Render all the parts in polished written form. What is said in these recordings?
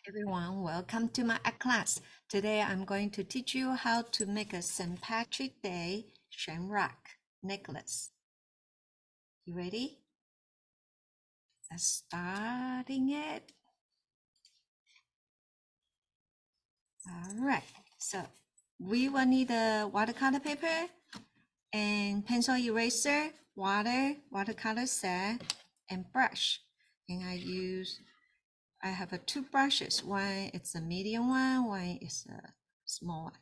Everyone, welcome to my art class. Today I'm going to teach you how to make a St. Patrick Day shamrock necklace. You ready? Let's starting it. All right, so we will need a watercolor paper and pencil eraser, watercolor set, and brush. And I have two brushes. One is a medium one is a small one.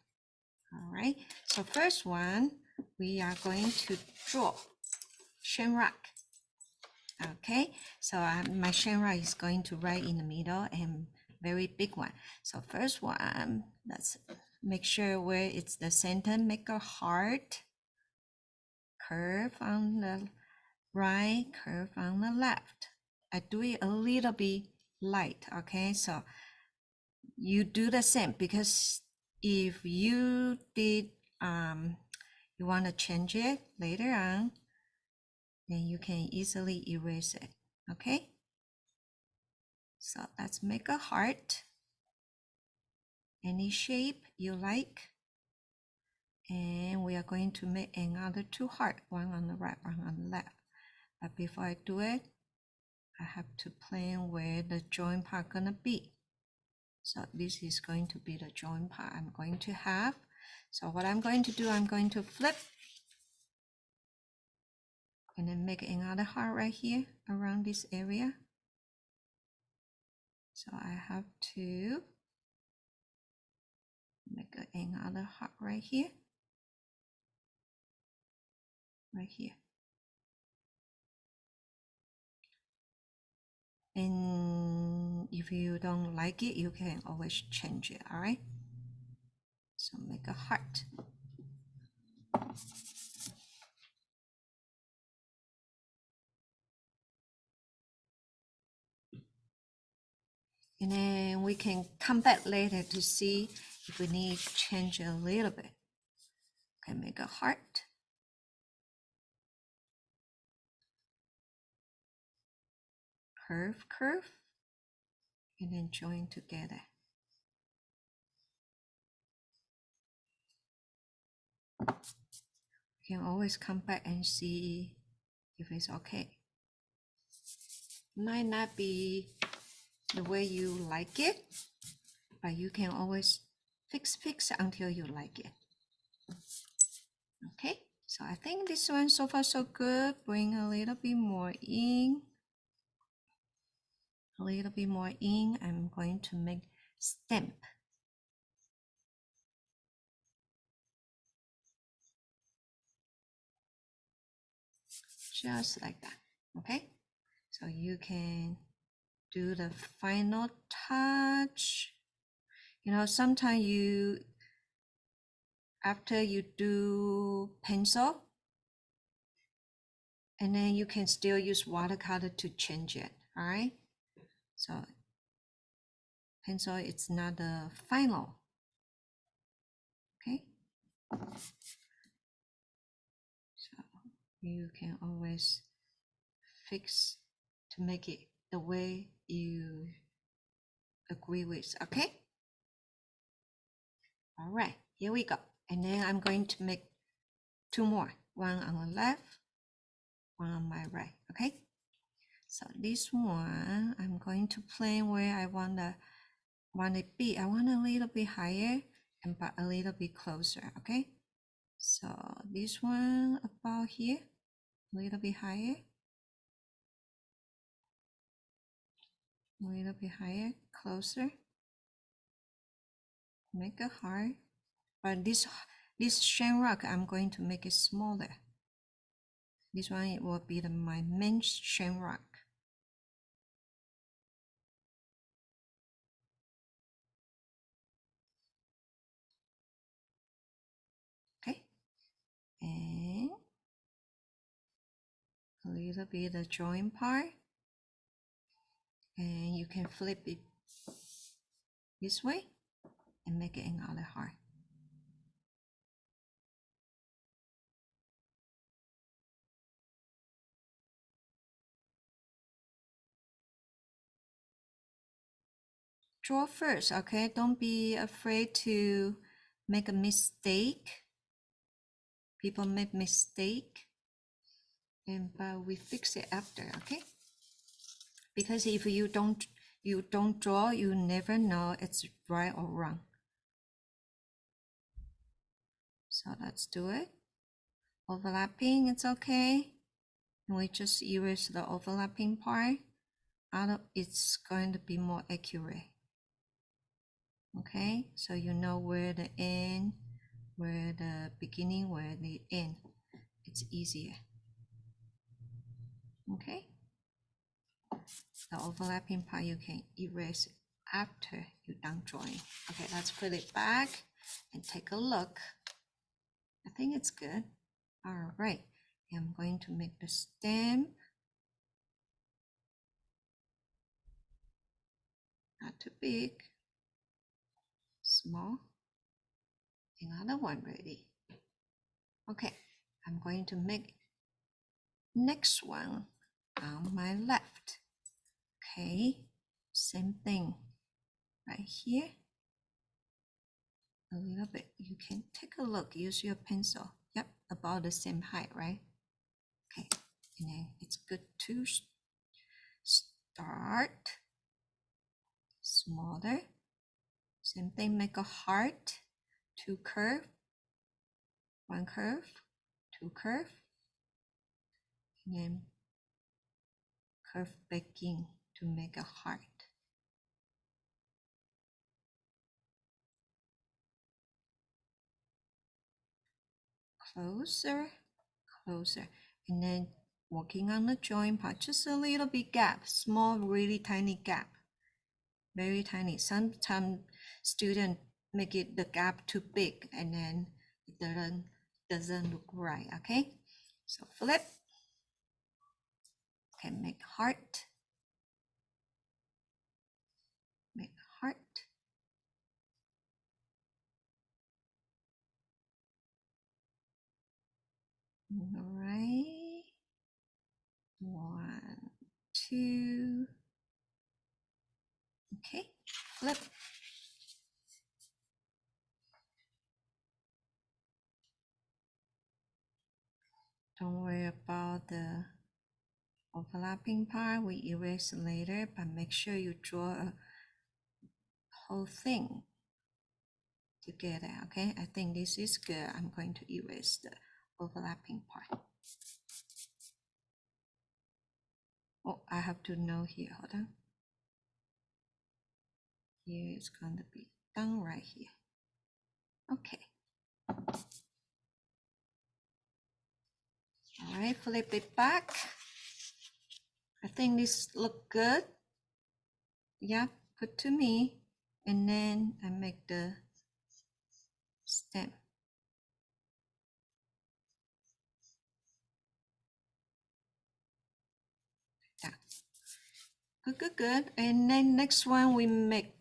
All right, so first one, we are going to draw shamrock. Okay, so my shamrock is going to right in the middle and very big one. So first one, let's make sure where it's the center, make a heart, curve on the right, curve on the left. I do it a little bit light, okay? So you do the same, because if you did you want to change it later on, then you can easily erase it. Okay, so let's make a heart, any shape you like, and we are going to make another two heart, one on the right, one on the left. But before I do it, I have to plan where the join part gonna be. So this is going to be the join part I'm going to have. So what I'm going to do, I'm going to flip and then make another heart right here around this area. So I have to make another heart right here, right here. And if you don't like it, you can always change it, all right? So make a heart. And then we can come back later to see if we need to change a little bit. Okay, make a heart. Curve, curve, and then join together. You can always come back and see if it's okay. Might not be the way you like it, but you can always fix until you like it. Okay, so I think this one so far so good. Bring a little bit more in. A little bit more in. I'm going to make stamp. Just like that. Okay, so you can do the final touch. You know, sometimes after you do pencil, and then you can still use watercolor to change it. All right, so pencil, it's not the final. Okay, so you can always fix to make it the way you agree with. Okay, all right, here we go. And then I'm going to make two more, one on the left, one on my right. Okay, so this one I'm going to plan where I want it be. I want a little bit higher and but a little bit closer. Okay, so this one about here, a little bit higher, a little bit higher, closer. Make a heart, but this shamrock I'm going to make it smaller. This one, it will be my main shamrock. Okay, and a little bit the join part, and you can flip it this way and make it another heart. draw first, okay? Don't be afraid to make a mistake. People make mistake, but we fix it after, okay? Because if you don't draw, you never know it's right or wrong. So let's do it. Overlapping, it's okay. And we just erase the overlapping part. It's going to be more accurate. Okay, so you know where the end, where the beginning, where the end. It's easier. Okay, the overlapping part you can erase after you're done drawing. Okay, let's put it back and take a look. I think it's good. All right, I'm going to make the stamp. Not too big. Small. Another one ready. Okay, I'm going to make next one on my left. Okay, same thing right here. A little bit. You can take a look. Use your pencil. Yep, about the same height, right? Okay, and then it's good to start smaller. Same thing. Make a heart. Two curve. One curve. Two curve. And then curve back in to make a heart. Closer, closer. And then working on the joint part, just a little bit gap, small, really tiny gap. Very tiny. Sometimes students make it the gap too big and then it doesn't look right. Okay, so flip. Okay, make heart. Make heart. All right. 1, 2. Okay, flip. Don't worry about the overlapping part. We erase later, but make sure you draw a whole thing together. Okay, I think this is good. I'm going to erase the overlapping part. Oh, I have to know here. Hold on. Here it's going to be done right here. Okay. All right, flip it back. I think this look good. Yeah, good to me. And then I make the stem. Yeah. Good, good, good. And then next one we make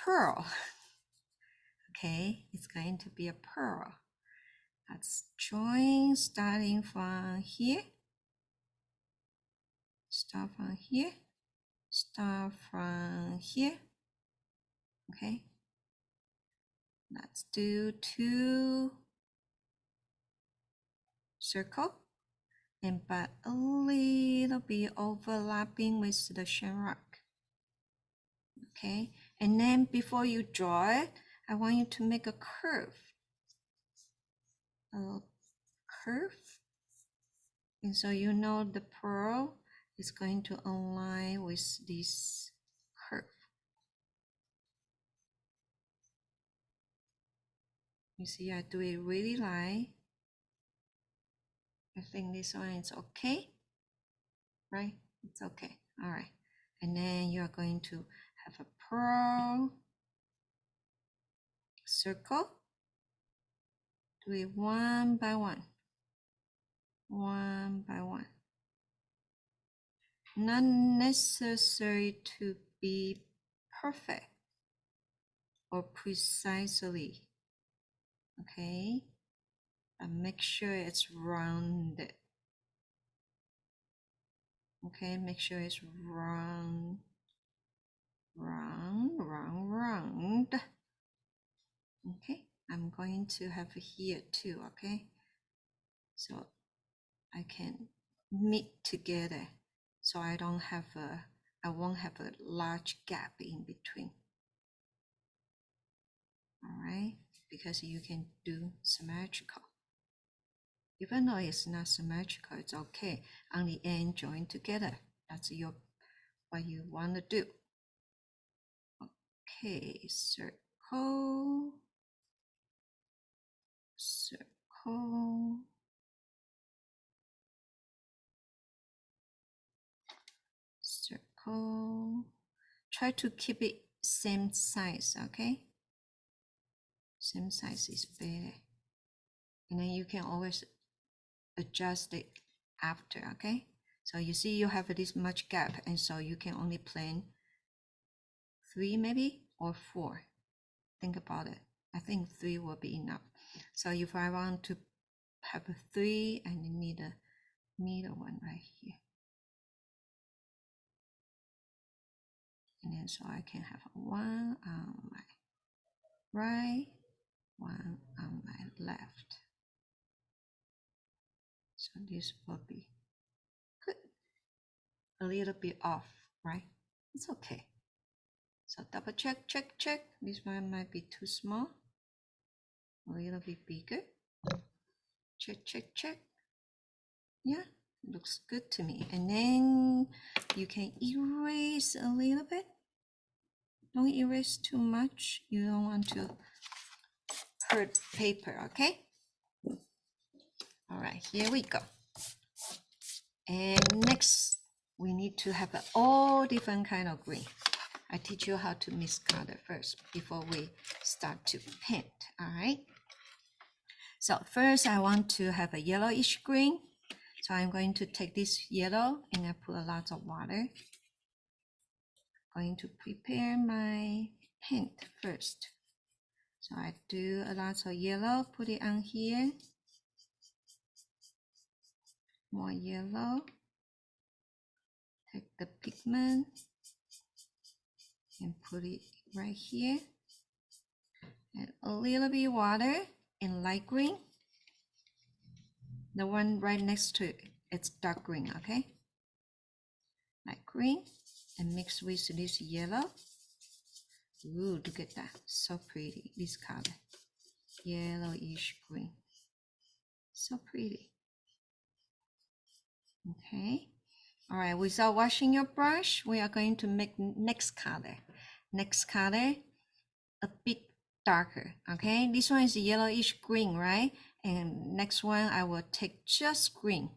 pearl. Okay, it's going to be a pearl. Let's join starting from here. Start from here. Start from here. Okay. Let's do 2 circle and but a little bit overlapping with the shamrock. Okay, and then before you draw it, I want you to make a curve. A curve. And so you know the pearl is going to align with this curve. You see, I do it really light. I think this one is okay, right? It's okay. All right. And then you are going to have a pearl circle. Do it one by one. One by one. Not necessary to be perfect or precisely. Okay. But make sure it's rounded. Okay, make sure it's round. round, round, round. Okay, I'm going to have here too, okay? So I can meet together so I don't have a, I won't have a large gap in between. All right, because you can do symmetrical. Even though it's not symmetrical, it's okay. On the end, join together. That's your what you want to do. Okay, circle, circle, circle. Try to keep it same size, okay? Same size is better. And then you can always adjust it after, okay? So you see you have this much gap, and so you can only plan 3 maybe or 4. Think about it. I think 3 will be enough. So if I want to have a 3, I need a middle one right here. And then so I can have 1 on my right, 1 on my left. So this will be good. A little bit off, right? It's okay. So double check, check, check. This one might be too small. A little bit bigger. Check, check, check. Yeah, looks good to me. And then you can erase a little bit. Don't erase too much. You don't want to hurt paper, okay? All right, here we go. And next, we need to have all different kind of green. I teach you how to mix color first before we start to paint, all right? So first I want to have a yellowish green. So I'm going to take this yellow and I put a lot of water. Going to prepare my paint first. So I do a lot of yellow, put it on here. More yellow. Take the pigment and put it right here. And a little bit water in light green. The one right next to it, it's dark green, okay? Light green and mix with this yellow. Ooh, look at that, so pretty, this color. Yellowish green, so pretty. Okay, all right, without washing your brush, we are going to make next color. Next color, a bit darker, okay? This one is yellowish green, right? And next one, I will take just green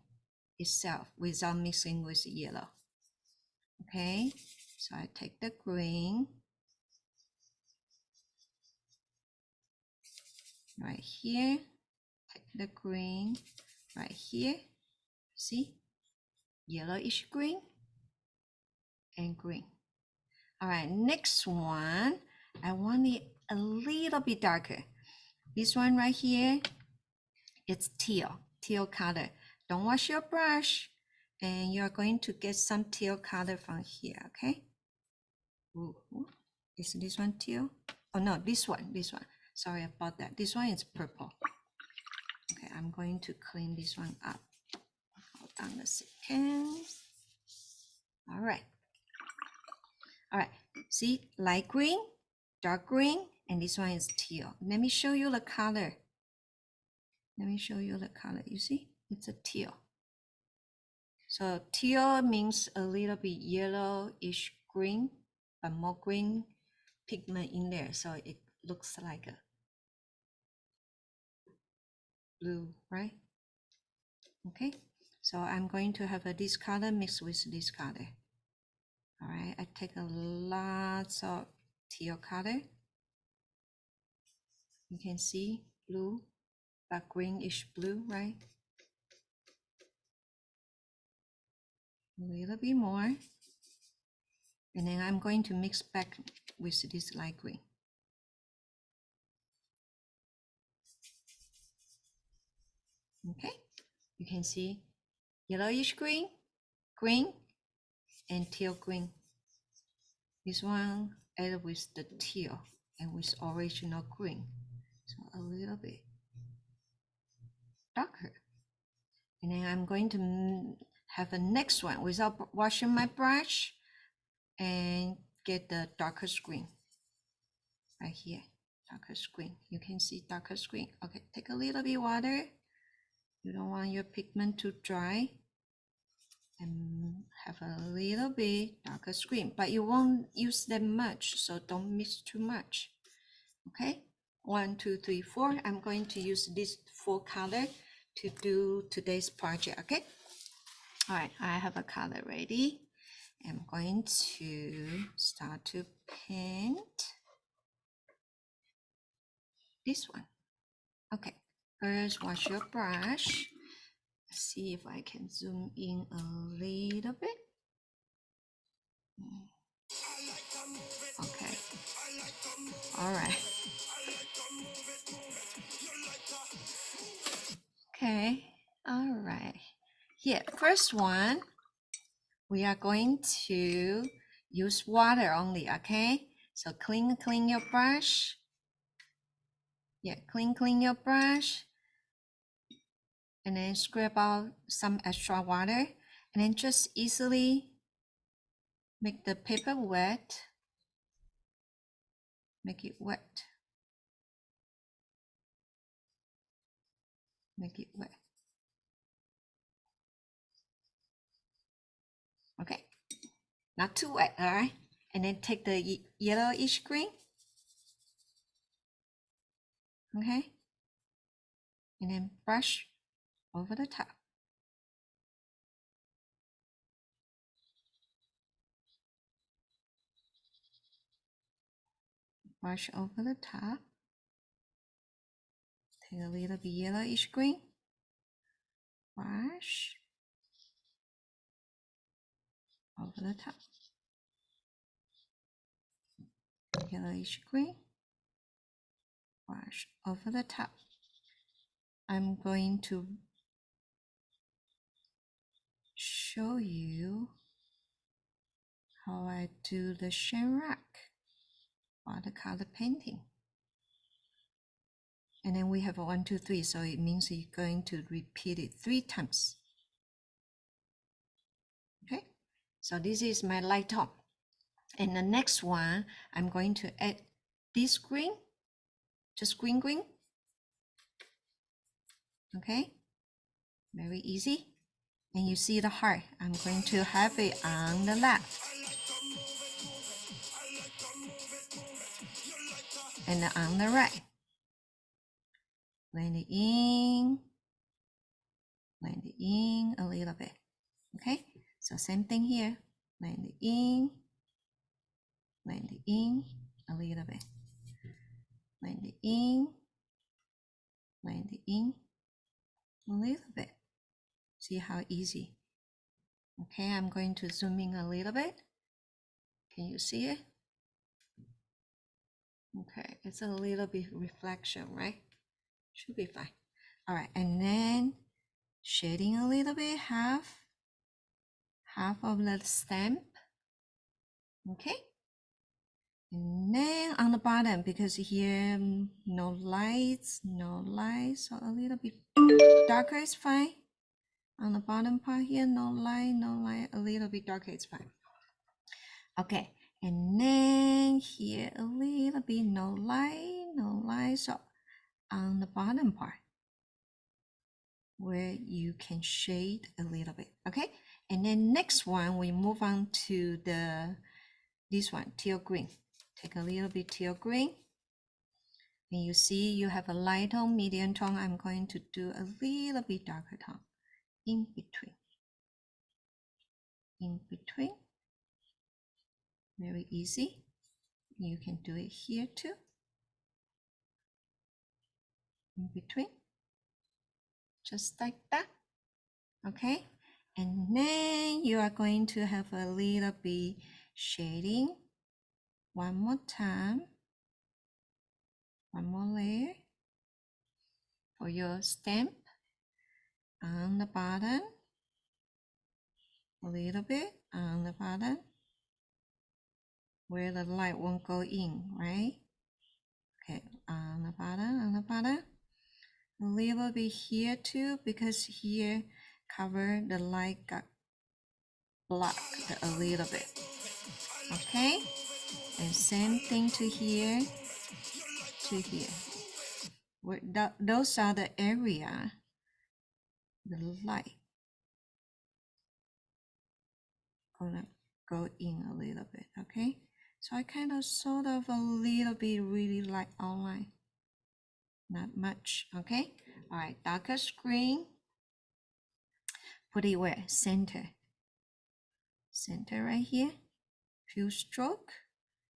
itself without mixing with yellow. Okay, so I take the green right here, take the green right here, see? Yellowish green and green. All right, next one, I want it a little bit darker. This one right here, it's teal color. Don't wash your brush, and you're going to get some teal color from here, okay? Ooh, is this one teal? Oh no, this one. Sorry about that. This one is purple. Okay, I'm going to clean this one up. Hold on a second. All right. All right, see, light green, dark green, and this one is teal. Let me show you the color. Let me show you the color. You see, it's a teal. So teal means a little bit yellowish green, but more green pigment in there. So it looks like a blue, right? Okay, so I'm going to have this color mixed with this color. All right, I take a lot of teal color. You can see blue, but greenish blue, right? A little bit more. And then I'm going to mix back with this light green. Okay, you can see yellowish green, green, and teal green. This one added with the teal and with original green. So a little bit darker. And then I'm going to have a next one without washing my brush and get the darker screen right here. Darker screen. You can see darker screen. Okay, take a little bit water. You don't want your pigment to dry. And have a little bit darker screen, but you won't use that much, so don't mix too much. Okay, 1, 2, 3, 4. I'm going to use this 4 color to do today's project. Okay, all right, I have a color ready. I'm going to start to paint this one. Okay, first wash your brush. Let's see if I can zoom in a little bit. Okay, all right. Okay, all right. Here, first one, we are going to use water only, okay? So clean your brush. Yeah, clean your brush. And then scrape out some extra water. And then just easily make the paper wet. Make it wet. Make it wet. Okay, not too wet, all right? And then take the yellowish green. Okay, and then brush over the top. Brush over the top. Take a little bit yellowish green. Brush over the top. Yellowish green. Brush over the top. I'm going to show you how I do the shamrock watercolor painting. And then we have a 1, 2, 3, so it means you're going to repeat it 3 times. Okay, so this is my light tone. And the next one, I'm going to add this green, just green. Okay, very easy. And you see the heart, I'm going to have it on the left. And on the right. Blend it in a little bit. Okay, so same thing here. Blend it in a little bit. Blend it in a little bit. See how easy. Okay, I'm going to zoom in a little bit. Can you see it? Okay, it's a little bit reflection, right? Should be fine. All right, and then shading a little bit, half of the stamp. Okay, and then on the bottom, because here no lights, so a little bit darker is fine. On the bottom part here, no light, a little bit darker is fine. Okay, and then here a little bit no light, so on the bottom part where you can shade a little bit. Okay, and then next one we move on to this one, teal green. Take a little bit teal green, and you see you have a light tone, medium tone. I'm going to do a little bit darker tone in between. Very easy. You can do it here too. In between, just like that. Okay, and then you are going to have a little bit shading. One more time, one more layer for your stamp on the bottom, a little bit on the bottom, where the light won't go in, right? Okay, on the bottom, a little bit here too, because here cover the light got blocked a little bit. Okay, and same thing to here, to here. Those are the area the light gonna go in a little bit. Okay, so I kind of sort of a little bit really light outline, not much. Okay, all right, darker screen, put it where? Center right here. Few stroke,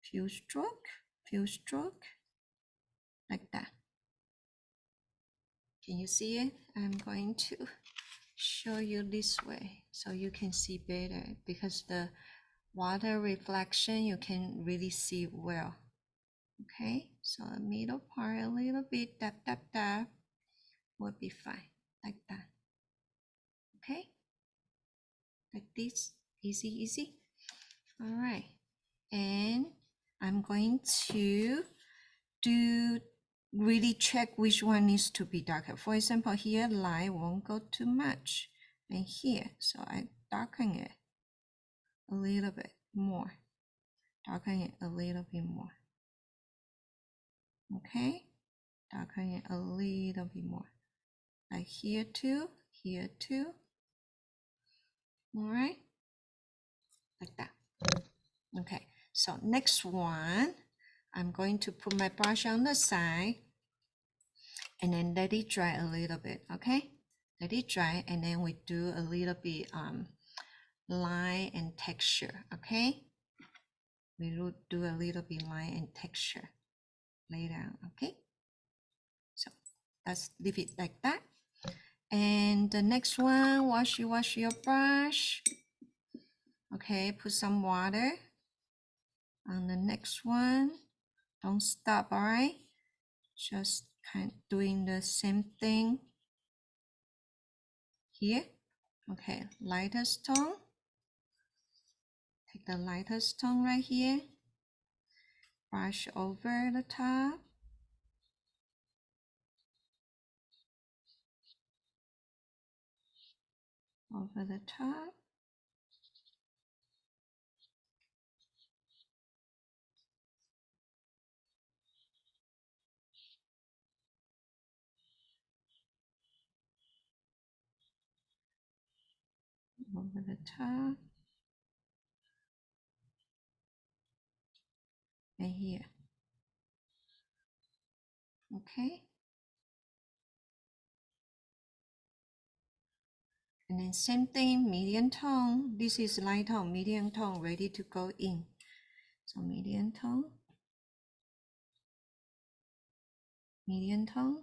few stroke, few stroke, like that. Can you see it? I'm going to show you this way so you can see better, because the water reflection you can really see well. Okay, so the middle part a little bit, tap will be fine, like that. Okay, like this, easy. All right, and I'm going to do really check which one needs to be darker. For example, here light won't go too much, and here, so I darken it a little bit more, darken it a little bit more. Okay, darken it a little bit more, like here too. All right, like that. Okay, so next one, I'm going to put my brush on the side and then let it dry a little bit. Okay, let it dry, and then we do a little bit line and texture. Okay, we will do a little bit line and texture later. Okay, so let's leave it like that. And the next one, wash your brush. Okay, put some water on the next one. Don't stop, all right? Just kind of doing the same thing here. Okay, lightest tone. Take the lightest tone right here. Brush over the top. Over the top. Over the top. And here. Okay. And then same thing, medium tone. This is light tone, medium tone, ready to go in. So medium tone. Medium tone.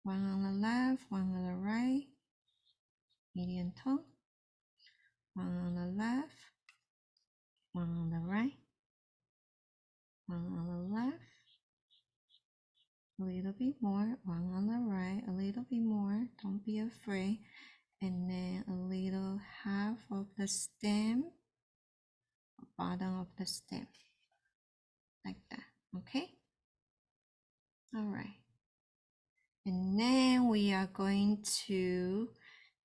One on the left, one on the right. Medium tone. One on the left, one on the right. One on the left. A little bit more, one on the right, a little bit more, don't be afraid. And then a little half of the stem, bottom of the stem, like that. Okay, all right. And then we are going to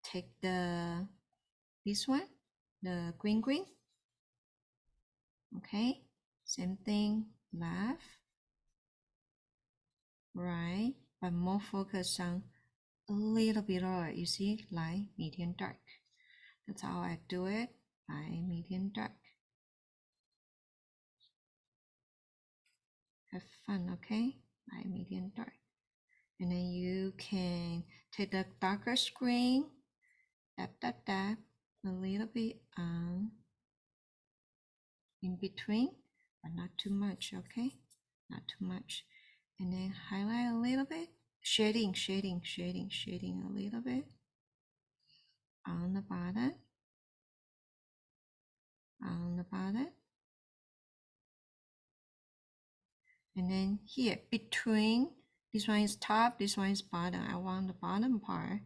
take this one, the green. Okay, same thing, left, right, but more focus on a little bit lower. You see, light, medium, dark. That's how I do it. Light, medium, dark. Have fun, okay? Light, medium, dark. And then you can take the darker screen, tap, a little bit in between, but not too much, okay? Not too much. And then highlight a little bit, shading a little bit on the bottom, and then here between, this one is top, this one is bottom. I want the bottom part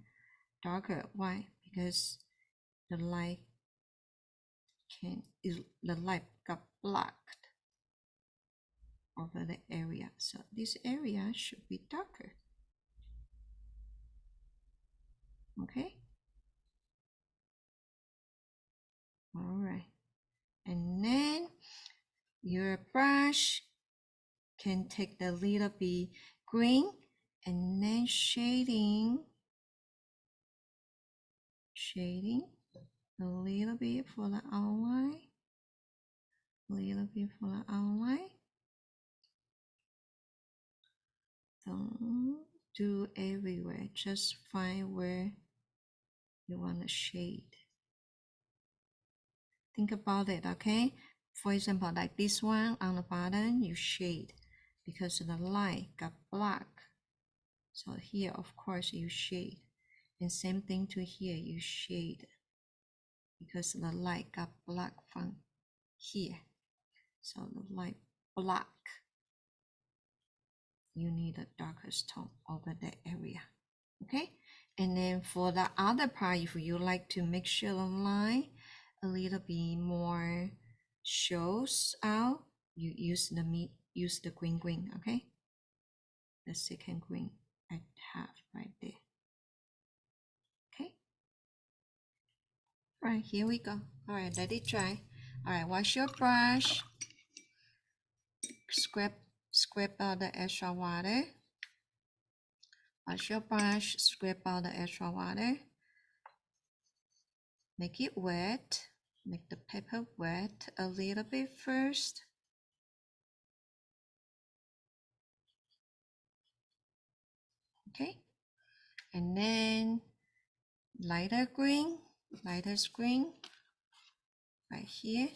darker. Why? Because the light got blocked. over the area. So this area should be darker. Okay. All right. And then your brush can take the little bit green and then shading a little bit for the outline, a little bit for the outline. Don't do everywhere, just find where you want to shade. Think about it, okay? For example, like this one on the bottom, you shade because the light got black. So here, of course, you shade. And same thing to here, you shade because the light got black from here. So the light black, you need a darkest tone over that area. Okay, and then for the other part, if you like to make sure the line a little bit more shows out, you use the green, okay, the second green I have right there. Okay, all right, here we go. All right, let it dry. All right, wash your brush, scrape out the extra water. Wash your brush, scrape out the extra water. Make it wet. Make the paper wet a little bit first. Okay. And then lighter green right here.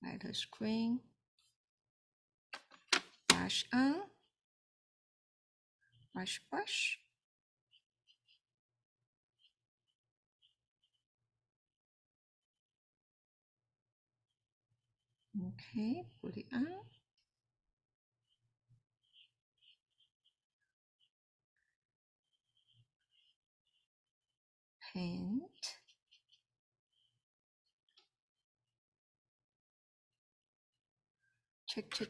Lighter green. Brush on. Brush. Okay, put it on. Paint.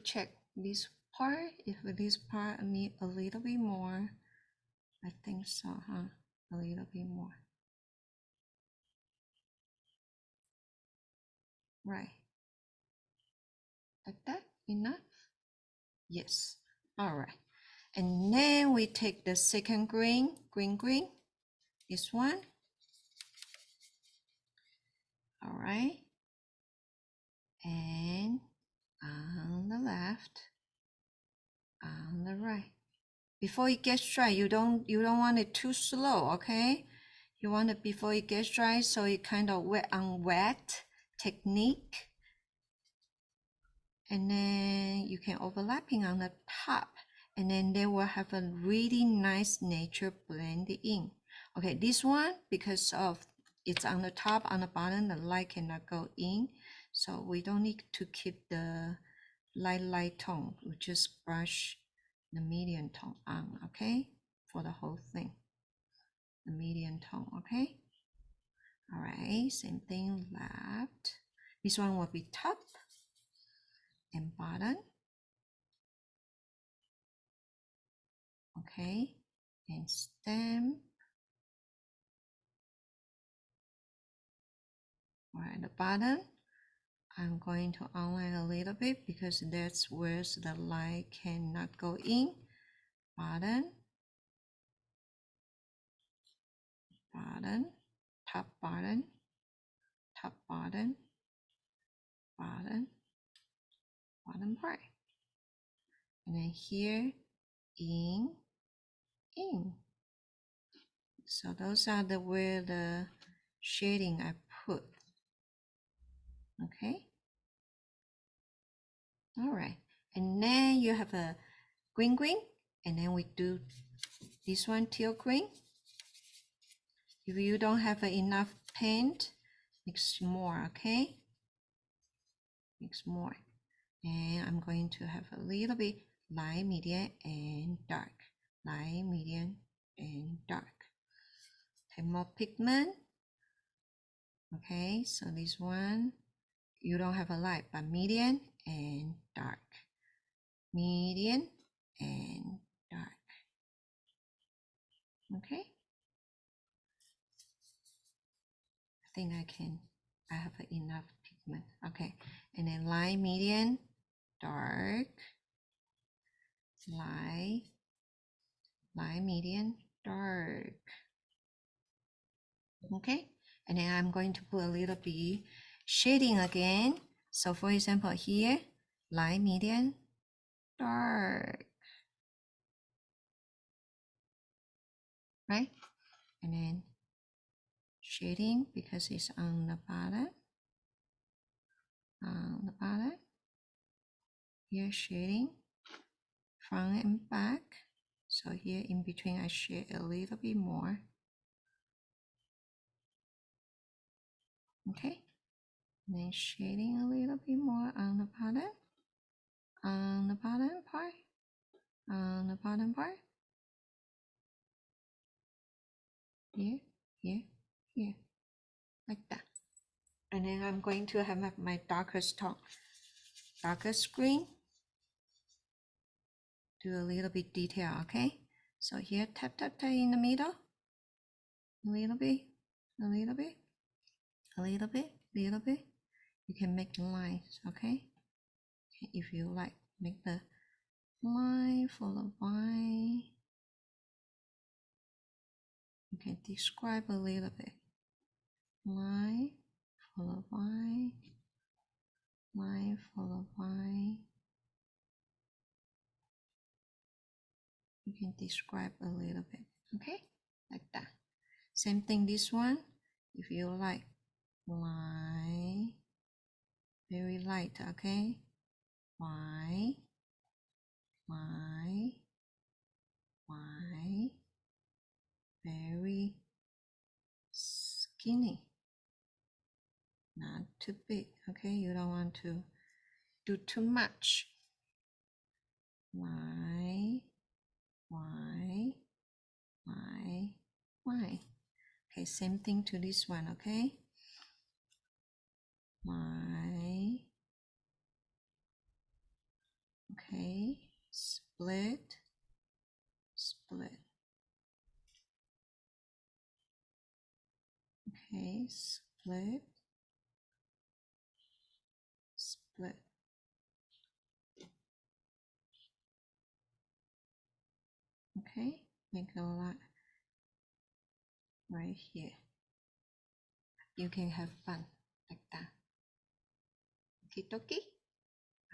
Check this part. If this part need a little bit more, I think so, huh? A little bit more. Right. Like that? Enough? Yes. All right. And then we take the second green, this one. All right. And on the left, on the right. Before it gets dry, you don't want it too slow, okay? You want it before it gets dry, so it kind of wet on wet technique. And then you can overlapping on the top, and then they will have a really nice nature blend in. Okay, this one, because of it's on the top, on the bottom, the light cannot go in, so we don't need to keep the light tone. We just brush the medium tone on, okay, for the whole thing, the medium tone. Okay, all right, same thing left. This one will be top and bottom. Okay, and stem. All right, the bottom, I'm going to outline a little bit because that's where the light cannot go in. Bottom, top bottom, bottom part. And then here, in. So those are the where the shading I put. Okay. All right. And then you have a green, and then we do this one teal green. If you don't have enough paint, mix more, okay? Mix more. And I'm going to have a little bit light, medium, and dark. Light, medium, and dark. Take more pigment. Okay, so this one, you don't have a light, but medium and dark, medium and dark. Okay, I think I have enough pigment. Okay, and then light, medium, dark, light, medium, dark. Okay, and then I'm going to put a little bit shading again. So for example here, light, medium, dark, right? And then shading because it's on the bottom, here shading, front and back. So here in between I shade a little bit more. Okay, and then shading a little bit more on the bottom, part, on the bottom part, here, here, here, like that. And then I'm going to have my darkest tone, darkest green, do a little bit detail. Okay, so here tap tap tap in the middle, a little bit, a little bit, a little bit, little bit. You can make lines. Okay, if you like, make the line follow by. You can describe a little bit. Line followed by, line followed by. You can describe a little bit. Okay, like that. Same thing this one. If you like, line, very light. Okay, why, very skinny, not too big. Okay, you don't want to do too much. Why? Okay, same thing to this one. Okay, why? Okay, split. Okay, split. Okay, make a line right here. You can have fun like that. Okie dokie.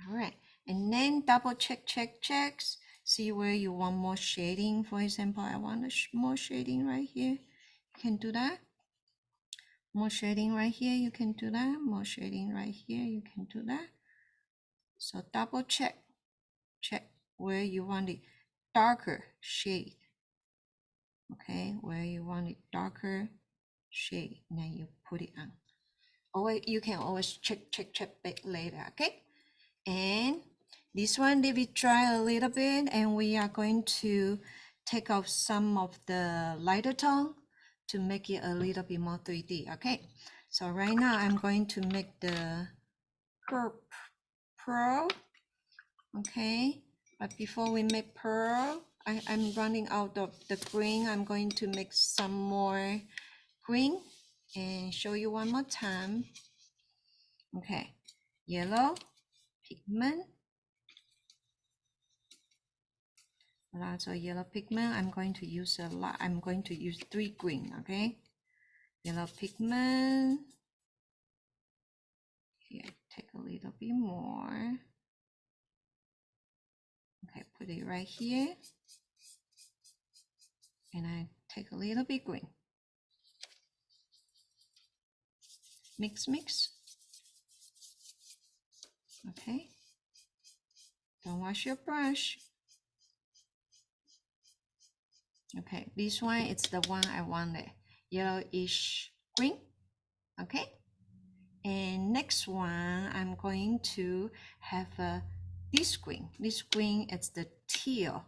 All right, and then double checks. See where you want more shading. For example, I want more shading right here. You can do that. More shading right here. You can do that. More shading right here. You can do that. So double check where you want it darker shade. Okay, where you want it darker shade, and then you put it on. Or you can always check back later. Okay, and this one let it dry a little bit, and we are going to take off some of the lighter tone to make it a little bit more 3D. Okay, so right now I'm going to make the pearl. Okay, but before we make pearl, I'm running out of the green. I'm going to make some more green and show you one more time. Okay, yellow pigment. Lots of yellow pigment. I'm going to use a lot. I'm going to use 3 green. Okay, yellow pigment. Here, take a little bit more. Okay, put it right here. And I take a little bit green. Mix. Okay. Don't wash your brush. Okay, this one is the one I wanted. Yellowish green. Okay. And next one, I'm going to have this green. This green is the teal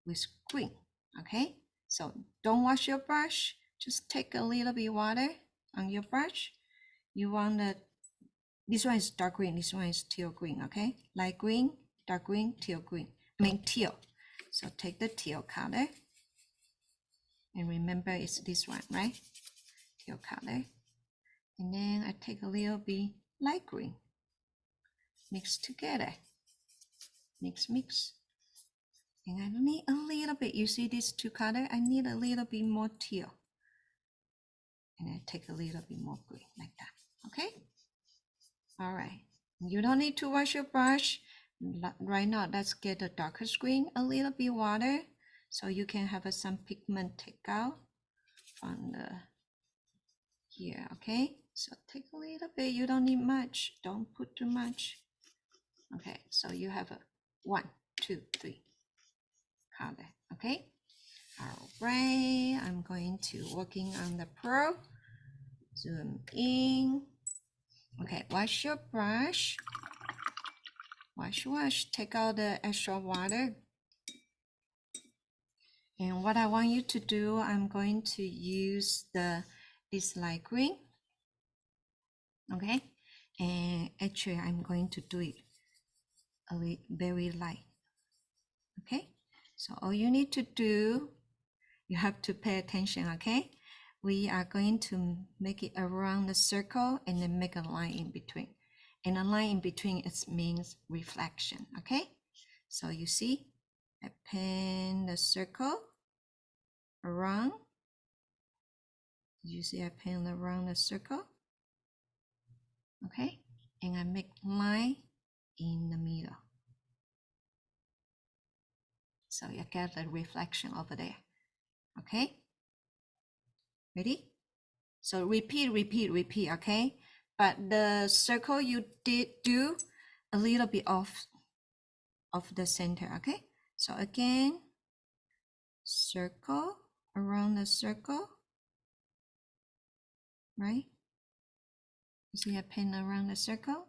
with green. Okay. So don't wash your brush. Just take a little bit water on your brush. You want This one is dark green, this one is teal green, okay? Light green, dark green, teal green. I mean teal. So take the teal color. And remember it's this one, right? Teal color. And then I take a little bit light green. Mix together. Mix, mix. And I need a little bit, you see these two colors? I need a little bit more teal. And I take a little bit more green like that, okay? All right, you don't need to wash your brush. Right now, let's get a darker green, a little bit water, so you can have some pigment take out from the here, okay? So take a little bit, you don't need much, don't put too much. Okay, so you have a 1, 2, 3 color, okay? All right, I'm going to working on the pro. Zoom in. Okay, wash your brush. Wash, wash, take out the extra water. And what I want you to do, I'm going to use this light green. Okay, and actually I'm going to do it very light. Okay, so all you need to do, you have to pay attention, okay? We are going to make it around the circle and then make a line in between. And a line in between, it means reflection, okay? So you see, I paint the circle around. You see I paint around the circle, okay? And I make line in the middle. So you get the reflection over there, okay? Ready? So repeat, repeat, repeat, okay? But the circle you did do a little bit off of the center, okay? So again, circle around the circle, right? You see I paint around the circle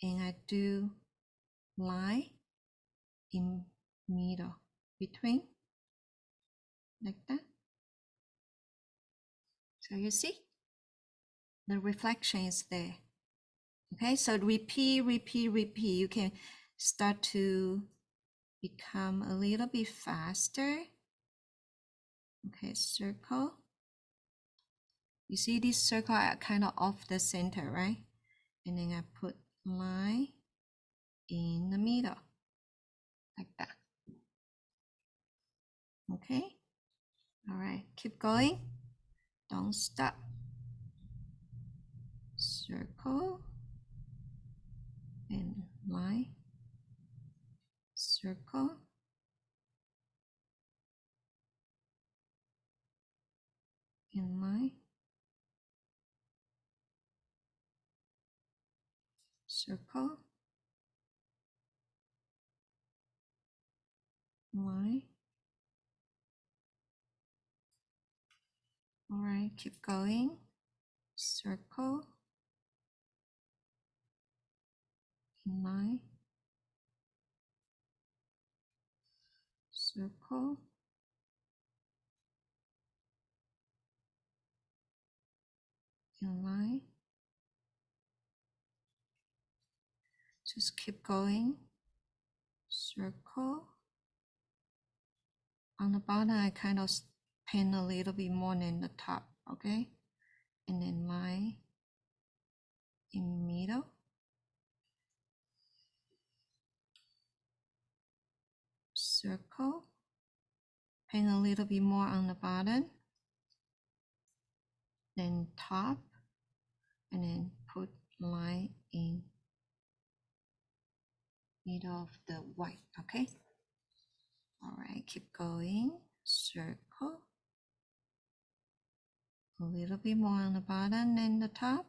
and I do line in middle between like that. So you see the reflection is there. Okay, so repeat, repeat, repeat. You can start to become a little bit faster. Okay, circle. You see this circle are kind of off the center, right? And then I put line in the middle like that. Okay, all right, keep going. Don't stop. Circle and line, circle and line, circle, line. All right, keep going. Circle, line, circle, and line. Just keep going. Circle. On the bottom, I kind of paint a little bit more than the top, okay? And then line in middle. Circle. Paint a little bit more on the bottom. Then top. And then put line in middle of the white, okay? All right, keep going. Circle. A little bit more on the bottom than the top.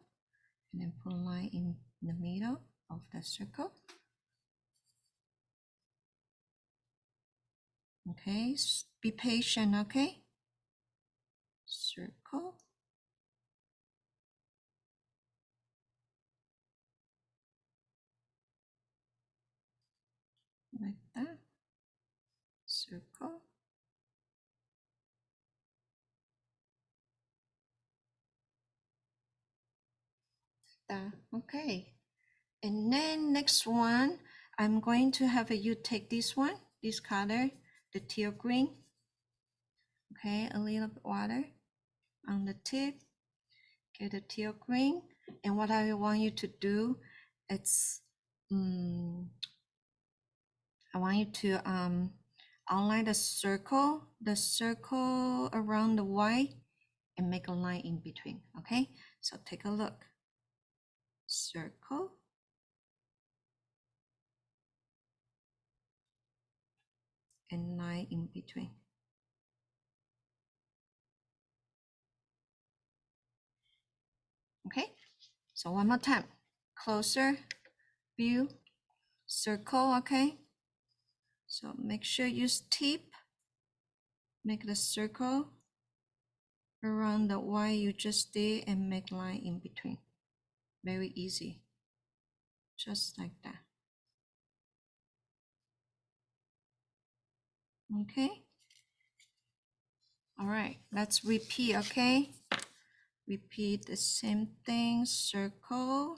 And then put line in the middle of the circle. Okay, be patient, okay? Circle. Like that. Circle. That, okay. And then next one, I'm going to have you take this one, this color, the teal green. Okay, a little bit water on the tip, get the teal green. And what I want you to do, it's, I want you to outline the circle around the white and make a line in between, okay? So take a look. Circle. And line in between. Okay, so one more time. Closer view, circle, okay? So make sure you use tip, make the circle around the white you just did and make line in between. Very easy, just like that. Okay, all right, let's repeat, okay? Repeat the same thing, circle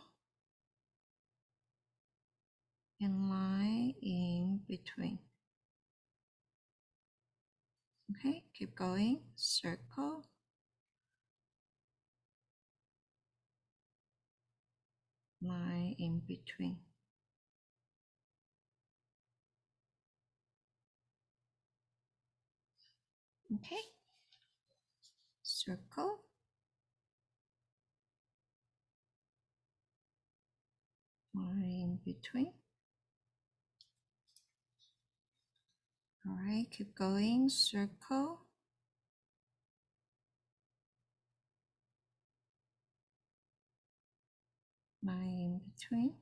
and line in between. Okay, keep going, circle, line in between. Okay, circle, line in between. All right, keep going, circle, line in between.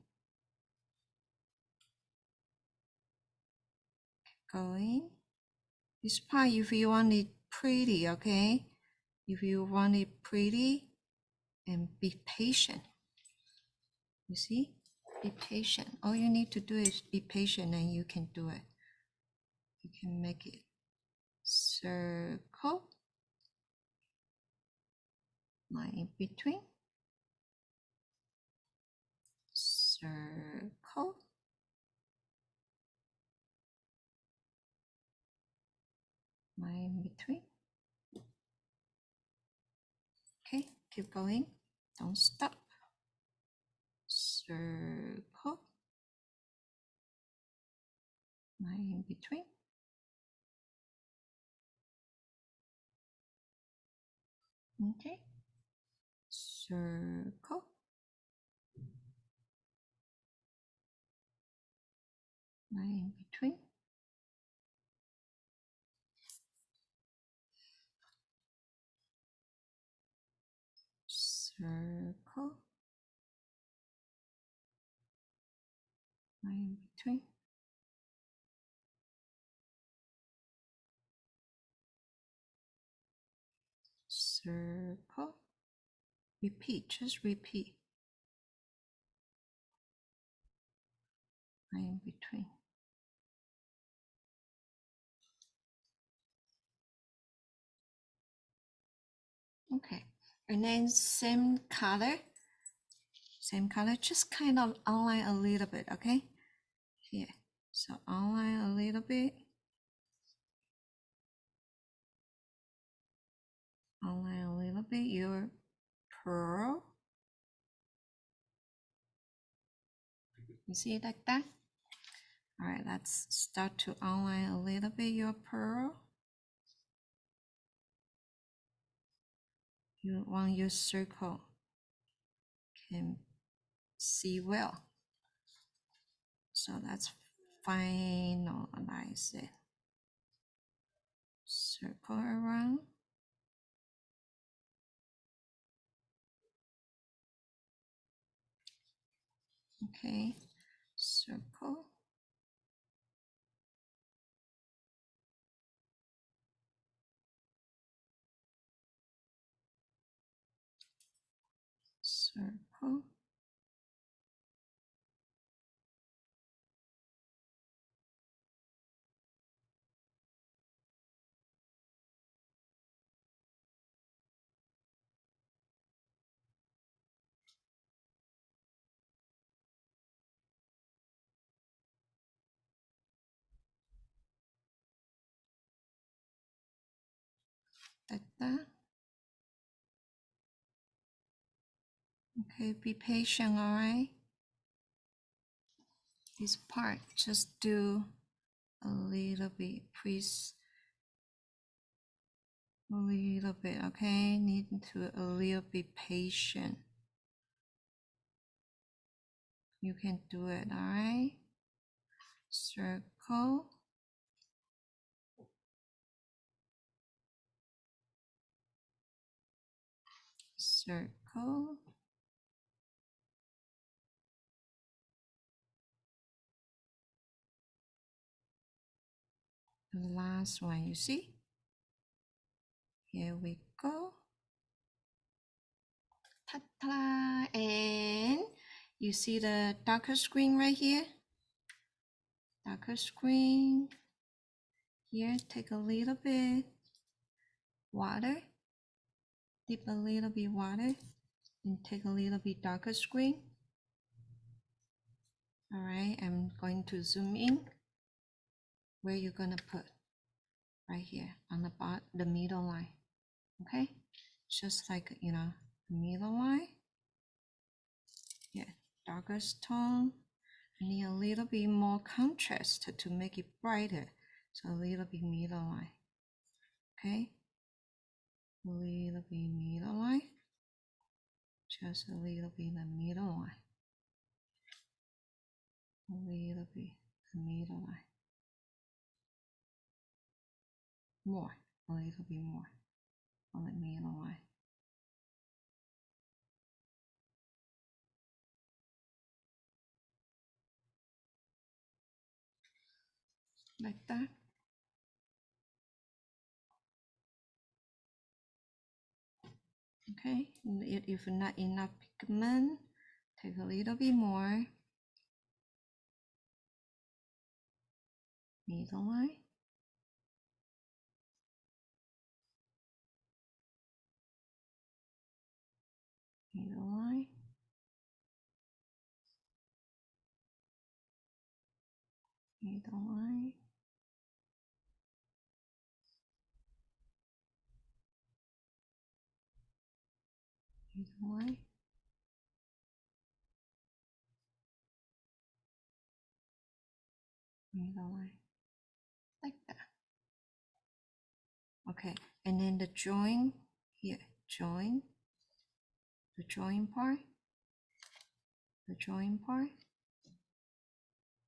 Going. This part, if you want it pretty, okay? If you want it pretty, and be patient. You see? Be patient. All you need to do is be patient and you can do it. You can make it circle, line in between, circle, line in between. Okay, keep going. Don't stop. Circle, line in between. Okay, circle, line in between. Circle, line in between. Circle, repeat, just repeat, line in between. Okay, and then same color, just kind of outline a little bit, okay? Here, so outline a little bit, outline a little bit your pearl. You see it like that? All right, let's start to outline a little bit your pearl. You want your circle can see well. So let's finalize it. Circle around. Okay, circle. Circle. like that. Okay, be patient, all right? This part, just do a little bit, please. A little bit, okay? Need to a little bit patient. You can do it, all right? Circle. Circle. The last one, you see? Here we go. Ta-ta! And you see the darker screen right here? Darker screen. Here, take a little bit water. Dip a little bit water and take a little bit darker screen. All right, I'm going to zoom in. Where you're gonna put? Right here on the bottom, the middle line. Okay, just like, you know, the middle line. Yeah, darkest tone. I need a little bit more contrast to make it brighter. So a little bit middle line. Okay, a little bit middle line. Just a little bit in the middle line. A little bit the middle line. More, a little bit more on the middle line. Like that. Okay, if not enough pigment, take a little bit more. Middle line. Middle line. Middle line. Middle line. Middle line. Like that. Okay, and then the join here, join, the join part,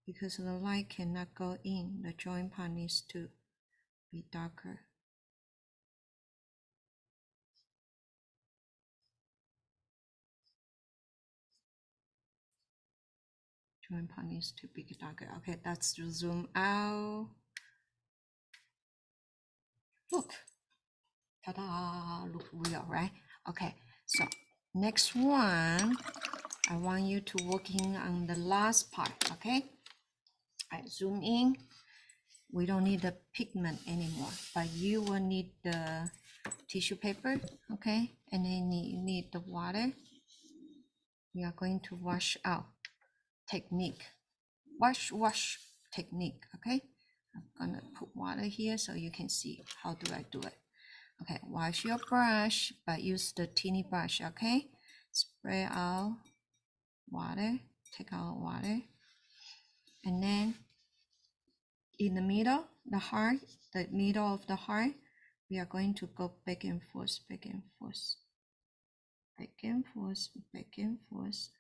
because the light cannot go in, the join part needs to be darker. Join part needs to be darker. Okay, that's to zoom out. Look, ta-da, look real, right? Okay, so next one, I want you to working on the last part, okay? I zoom in. We don't need the pigment anymore, but you will need the tissue paper, okay? And then you need the water. We are going to wash out technique. Wash technique, okay? I'm gonna put water here so you can see how do I do it. Okay, wash your brush, but use the teeny brush, okay? Spray out water, take out water. And then in the middle, the heart, the middle of the heart, we are going to go back and forth, back and forth, back and forth, back and forth.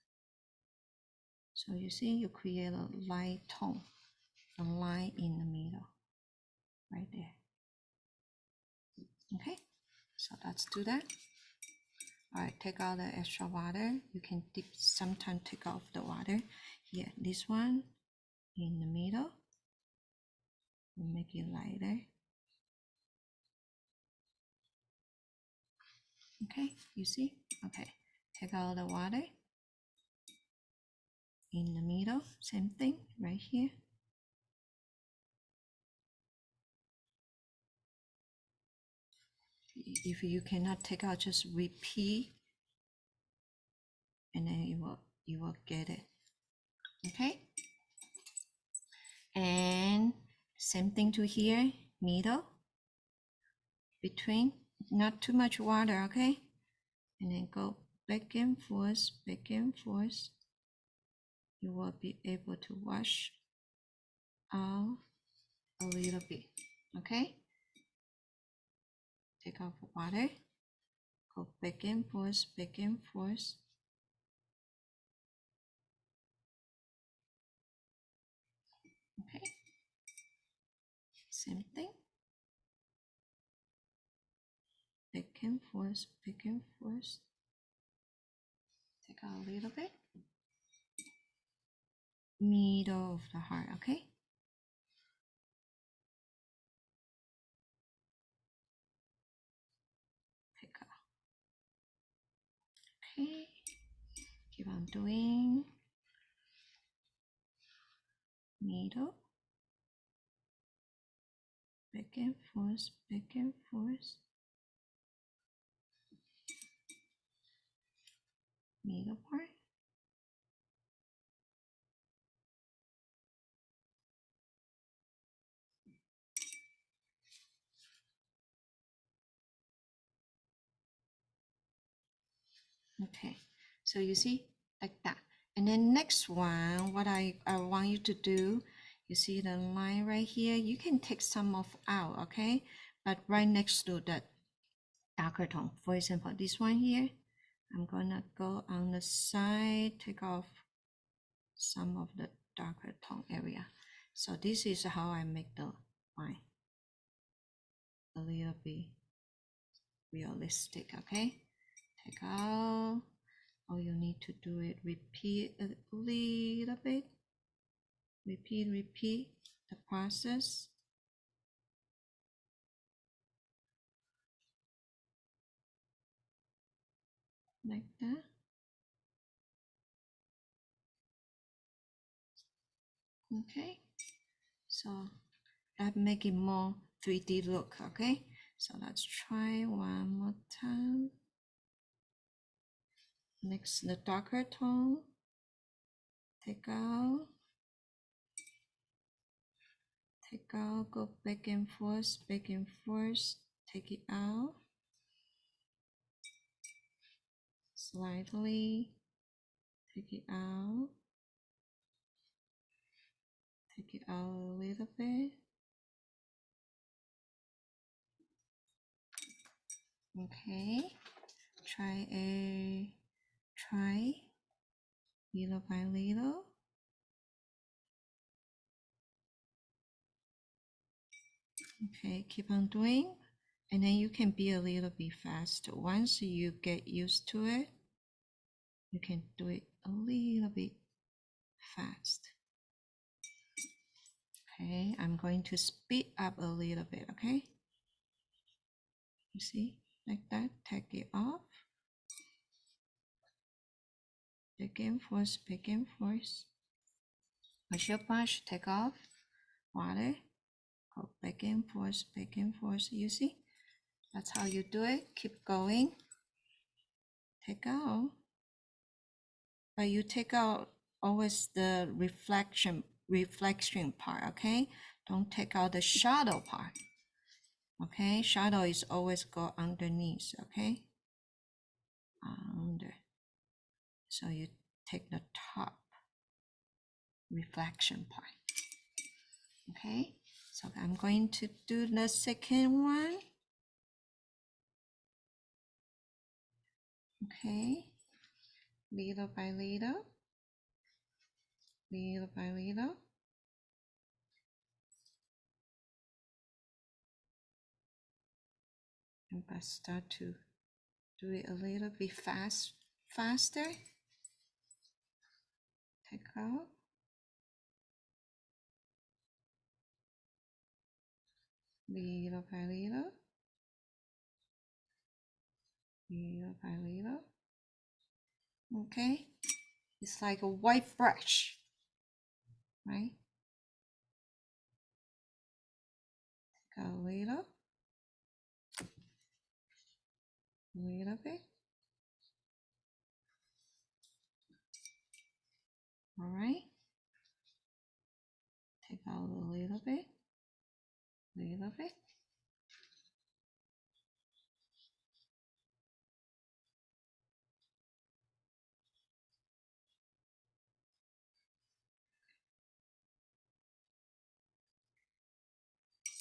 So you see, you create a light tone, a line in the middle, right there. Okay, so let's do that. All right, take out the extra water. You can dip, sometimes take off the water. Here, this one in the middle. We make it lighter. Okay, you see? Okay, take out the water. In the middle, same thing right here. If you cannot take out, just repeat, and then you will get it. Okay, and same thing to here, middle, between, not too much water, okay? And then go back and forth, back and forth. You will be able to wash out a little bit, okay? Take off water, go back and forth, back and forth. Okay, same thing. Back and forth, back and forth. Take out a little bit. Middle of the heart, okay? Take out. Okay, keep on doing. Middle. Back and forth, back and forth. Middle part. Okay, so you see like that. And then next one, what I want you to do, you see the line right here, you can take some of out, okay? But right next to the darker tone, for example, this one here, I'm gonna go on the side, take off some of the darker tone area. So this is how I make the line a little bit realistic, okay? Take out. All you need to do is repeat a little bit. Repeat the process. Like that. Okay. So that make it more 3D look, okay? So let's try one more time. Next, the darker tone. Take out. Take out, go back and forth, back and forth. Take it out. Slightly. Take it out. Take it out a little bit. Okay. Try little by little. Okay, keep on doing, and then you can be a little bit faster. Once you get used to it, you can do it a little bit fast. Okay, I'm going to speed up a little bit, okay? You see, like that, take it off. Back and forth, back and forth. With your brush, take off water, go back and forth, back and forth. You see, that's how you do it. Keep going. Take out. But you take out always the reflection part, okay? Don't take out the shadow part. Okay, shadow is always go underneath, okay? Under. So you take the top reflection part. Okay, so I'm going to do the second one. Okay, little by little, little by little. And I start to do it a little bit faster. Take out. Little by little. Little by little. Okay, it's like a white brush, right? Take a little bit. All right. Take out a little bit.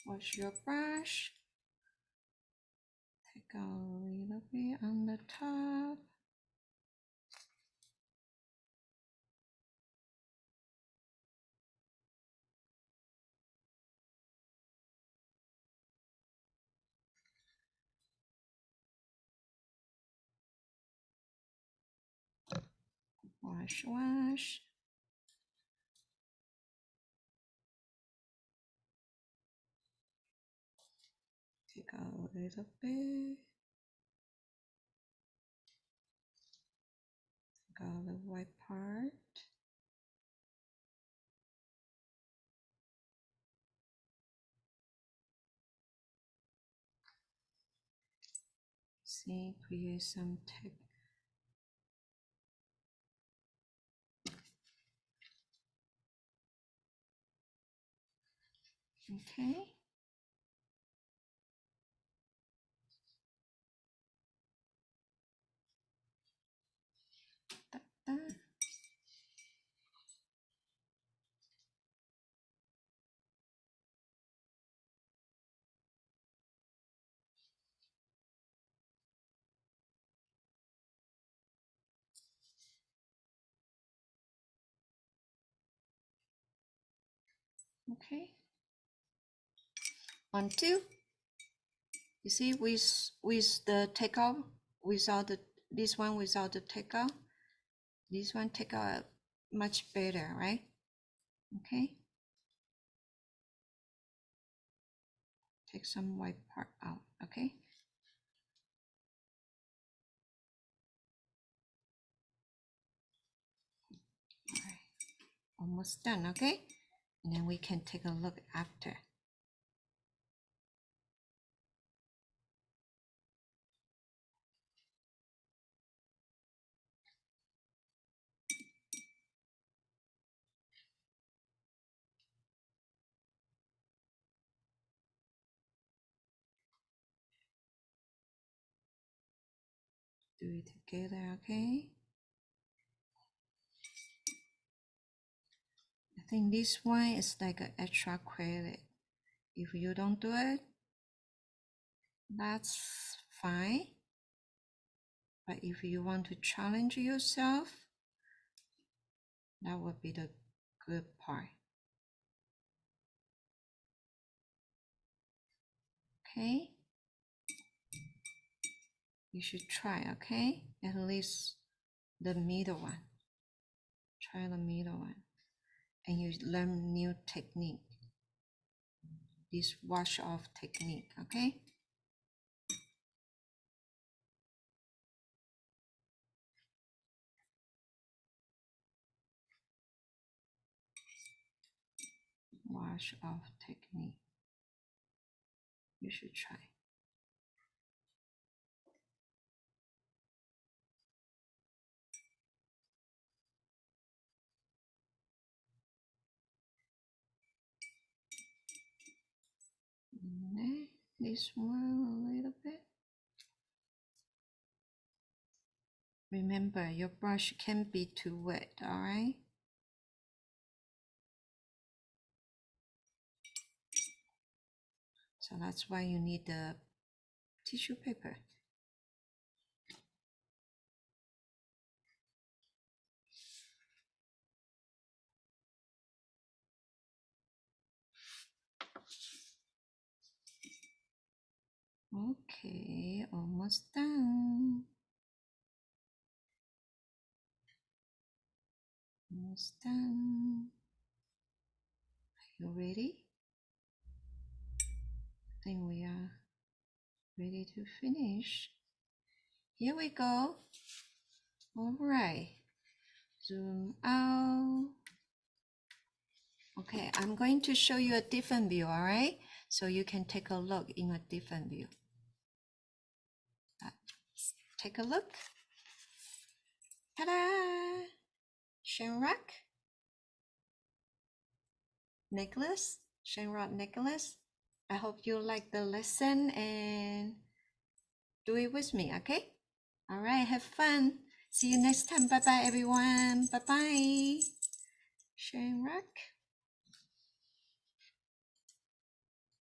Wash your brush. Take a little bit on the top. Wash, wash. Take a little bit. Take out the white part. See, create some text. Okay. Da, da. Okay. 1, 2. You see, with the takeout, without the this one without the takeout, this one take out much better, right? Okay. Take some white part out. Okay. All right. Almost done. Okay. And then we can take a look after. Do it together. Okay. I think this one is like an extra credit. If you don't do it, that's fine. But if you want to challenge yourself, that would be the good part. Okay. You should try, okay? At least the middle one. Try the middle one. And you learn new technique. This wash off technique, okay? Wash off technique. You should try. And this one a little bit. Remember, your brush can't be too wet, all right? So that's why you need the tissue paper. Okay, almost done. Almost done. Are you ready? I think we are ready to finish. Here we go. All right. Zoom out. Okay, I'm going to show you a different view, all right? So you can take a look in a different view. Take a look. Ta-da! Shamrock necklace, shamrock necklace. I hope you like the lesson and do it with me, okay? All right, have fun. See you next time. Bye-bye, everyone. Bye-bye. Shamrock.